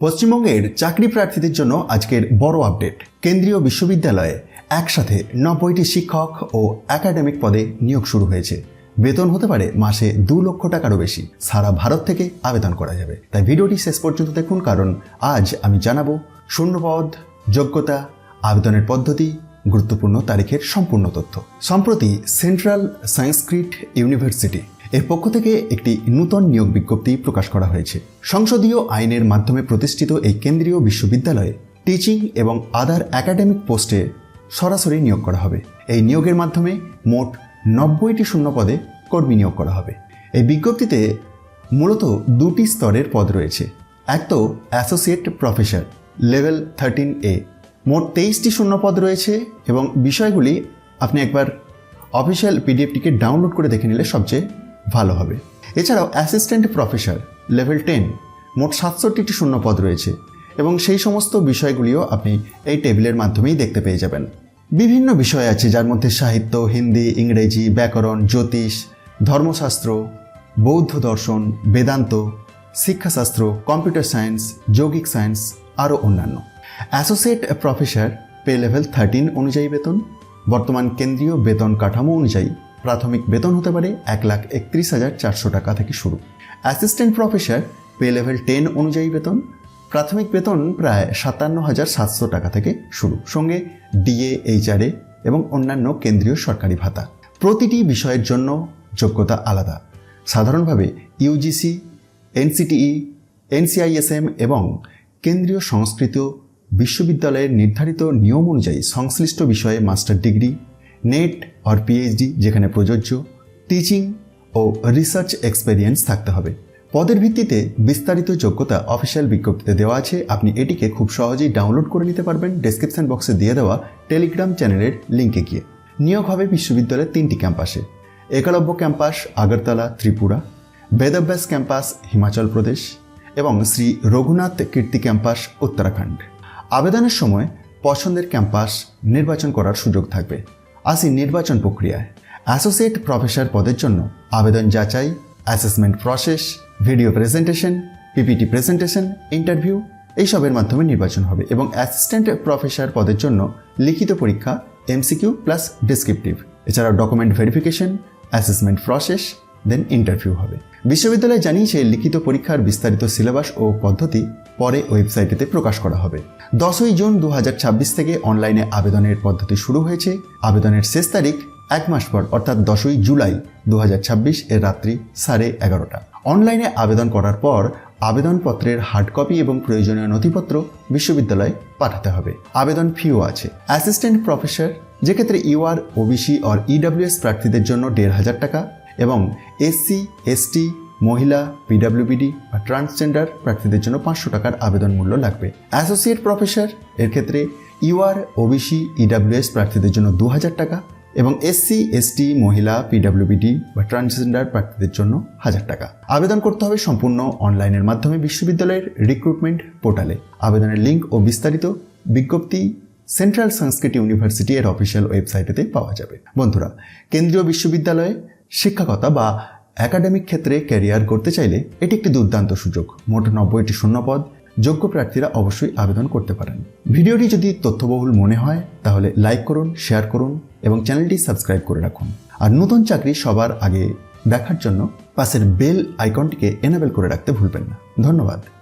পশ্চিমবঙ্গের চাকরি প্রার্থীদের জন্য আজকের বড় আপডেট। কেন্দ্রীয় বিশ্ববিদ্যালয়ে একসাথে 90টি শিক্ষক ও একাডেমিক পদে নিয়োগ শুরু হয়েছে। বেতন হতে পারে মাসে 2 লক্ষ টাকারও বেশি। সারা ভারত থেকে আবেদন করা যাবে। তাই ভিডিওটি শেষ পর্যন্ত দেখুন, কারণ আজ আমি জানাবো শূন্যপদ, যোগ্যতা, আবেদনের পদ্ধতি, গুরুত্বপূর্ণ তারিখের সম্পূর্ণ তথ্য। সম্প্রতি সেন্ট্রাল সংস্কৃত ইউনিভার্সিটি এর পক্ষ থেকে একটি নূতন নিয়োগ বিজ্ঞপ্তি প্রকাশ করা হয়েছে। সংসদীয় আইনের মাধ্যমে প্রতিষ্ঠিত এই কেন্দ্রীয় বিশ্ববিদ্যালয়ে টিচিং এবং আদার একাডেমিক পোস্টে সরাসরি নিয়োগ করা হবে। এই নিয়োগের মাধ্যমে মোট 90টি শূন্য পদে কর্মী নিয়োগ করা হবে। এই বিজ্ঞপ্তিতে মূলত 2টি স্তরের পদ রয়েছে। এক তো অ্যাসোসিয়েট প্রফেসর লেভেল 13A। মোট 23টি শূন্য পদ রয়েছে এবং বিষয়গুলি আপনি একবার অফিসিয়াল পিডিএফটিকে ডাউনলোড করে দেখে নিলে সবচেয়ে ভালো হবে। এছাড়াও অ্যাসিস্ট্যান্ট প্রফেসর লেভেল 10, মোট 67টি শূন্য পদ রয়েছে এবং সেই সমস্ত বিষয়গুলিও আপনি এই টেবিলের মাধ্যমেই দেখতে পেয়ে যাবেন। বিভিন্ন বিষয় আছে, যার মধ্যে সাহিত্য, হিন্দি, ইংরেজি, ব্যাকরণ, জ্যোতিষ, ধর্মশাস্ত্র, বৌদ্ধ দর্শন, বেদান্ত, শিক্ষাশাস্ত্র, কম্পিউটার সায়েন্স, যৌগিক সায়েন্স, আরও অন্যান্য। অ্যাসোসিয়েট প্রফেসর পে লেভেল 13 অনুযায়ী বেতন। বর্তমান কেন্দ্রীয় বেতন কাঠামো অনুযায়ী প্রাথমিক বেতন হতে পারে 1,31,400 টাকা থেকে শুরু। অ্যাসিস্ট্যান্ট প্রফেসর পে লেভেল 10 অনুযায়ী বেতন। প্রাথমিক বেতন প্রায় 57,700 টাকা থেকে শুরু, সঙ্গে ডিএ, এইচআরএ এবং অন্যান্য কেন্দ্রীয় সরকারি ভাতা। প্রতিটি বিষয়ের জন্য যোগ্যতা আলাদা। সাধারণভাবে ইউজিসি, এনসিটিই, এনসিআইএসএম এবং কেন্দ্রীয় সংস্কৃত বিশ্ববিদ্যালয়ের নির্ধারিত নিয়ম অনুযায়ী সংশ্লিষ্ট বিষয়ে master degree, net or PhD যেখানে প্রযোজ্য, টিচিং ও রিসার্চ এক্সপেরিয়েন্স থাকতে হবে। পদের ভিত্তিতে বিস্তারিত যোগ্যতা অফিসিয়াল বিজ্ঞপ্তিতে দেওয়া আছে। আপনি এটিকে খুব সহজেই ডাউনলোড করে নিতে পারবেন ডেসক্রিপশন বক্সে দিয়ে দেওয়া টেলিগ্রাম চ্যানেলের লিঙ্কে গিয়ে। নিয়োগ হবে বিশ্ববিদ্যালয়ের 3টি ক্যাম্পাসে: একলব্য ক্যাম্পাস আগরতলা, ত্রিপুরা; বেদাভ্যাস ক্যাম্পাস হিমাচল প্রদেশ এবং শ্রী রঘুনাথ কীর্তি ক্যাম্পাস উত্তরাখণ্ড। আবেদনের সময় পছন্দের ক্যাম্পাস নির্বাচন করার সুযোগ থাকবে। আসি নির্বাচন প্রক্রিয়ায়। অ্যাসোসিয়েট প্রফেসর পদের জন্য আবেদন যাচাই, assessment process, video presentation, PPT presentation, interview এইসবের মাধ্যমে নির্বাচন হবে এবং অ্যাসিস্ট্যান্ট প্রফেসর পদের জন্য লিখিত পরীক্ষা, এমসিকিউ প্লাস ডেসক্রিপটিভ, এছাড়াও ডকুমেন্ট ভেরিফিকেশন, অ্যাসেসমেন্ট প্রসেস, দেন ইন্টারভিউ হবে। বিশ্ববিদ্যালয় জানিয়েছে লিখিত পরীক্ষার বিস্তারিত সিলেবাস ও পদ্ধতি পরে ওয়েবসাইটেতে প্রকাশ করা হবে। 10ই জুন 2026 থেকে অনলাইনে আবেদনের পদ্ধতি শুরু হয়েছে। আবেদনের শেষ তারিখ 1 মাস পর অর্থাৎ 10ই জুলাই 2026 এর রাত্রি 11:30। অনলাইনে আবেদন করার পর আবেদনপত্রের হার্ড কপি এবং প্রয়োজনীয় নথিপত্র বিশ্ববিদ্যালয়ে পাঠাতে হবে। আবেদন ফিও আছে। অ্যাসিস্ট্যান্ট প্রফেসর, যেক্ষেত্রে ইউআর, ওবিসি অর ইডব্লিউএস প্রার্থীদের জন্য 1,500 টাকা এবং এসসি, এসটি, মহিলা, পিডব্লিউবিডি বা ট্রান্সজেন্ডার প্রার্থীদের জন্য 500 টাকার আবেদন মূল্য লাগবে। অ্যাসোসিয়েট প্রফেসর এর ক্ষেত্রে ইউআর, ওবিসি, ইডব্লিউএস প্রার্থীদের জন্য 2,000 টাকা এবং এসসি, এসটি, মহিলা, পিডব্লিউবিডি বা ট্রান্সজেন্ডার প্রার্থীদের জন্য 1,000 টাকা। আবেদন করতে হবে সম্পূর্ণ অনলাইনের মাধ্যমে বিশ্ববিদ্যালয়ের রিক্রুটমেন্ট পোর্টালে। আবেদনের লিঙ্ক ও বিস্তারিত বিজ্ঞপ্তি সেন্ট্রাল সংস্কৃত ইউনিভার্সিটি এর অফিসিয়াল ওয়েবসাইটেতে পাওয়া যাবে। বন্ধুরা, কেন্দ্রীয় বিশ্ববিদ্যালয়ে শিক্ষকতা বা একাডেমিক ক্ষেত্রে ক্যারিয়ার করতে চাইলে এটি একটি দুর্দান্ত সুযোগ। মোট 90টি শূন্যপদ। যোগ্য প্রার্থীরা অবশ্যই আবেদন করতে পারেন। ভিডিওটি যদি তথ্যবহুল মনে হয় তাহলে লাইক করুন, শেয়ার করুন এবং চ্যানেলটি সাবস্ক্রাইব করে রাখুন। আর নতুন চাকরি সবার আগে দেখার জন্য পাশের বেল আইকনটিকে এনেবল করে রাখতে ভুলবেন না। ধন্যবাদ।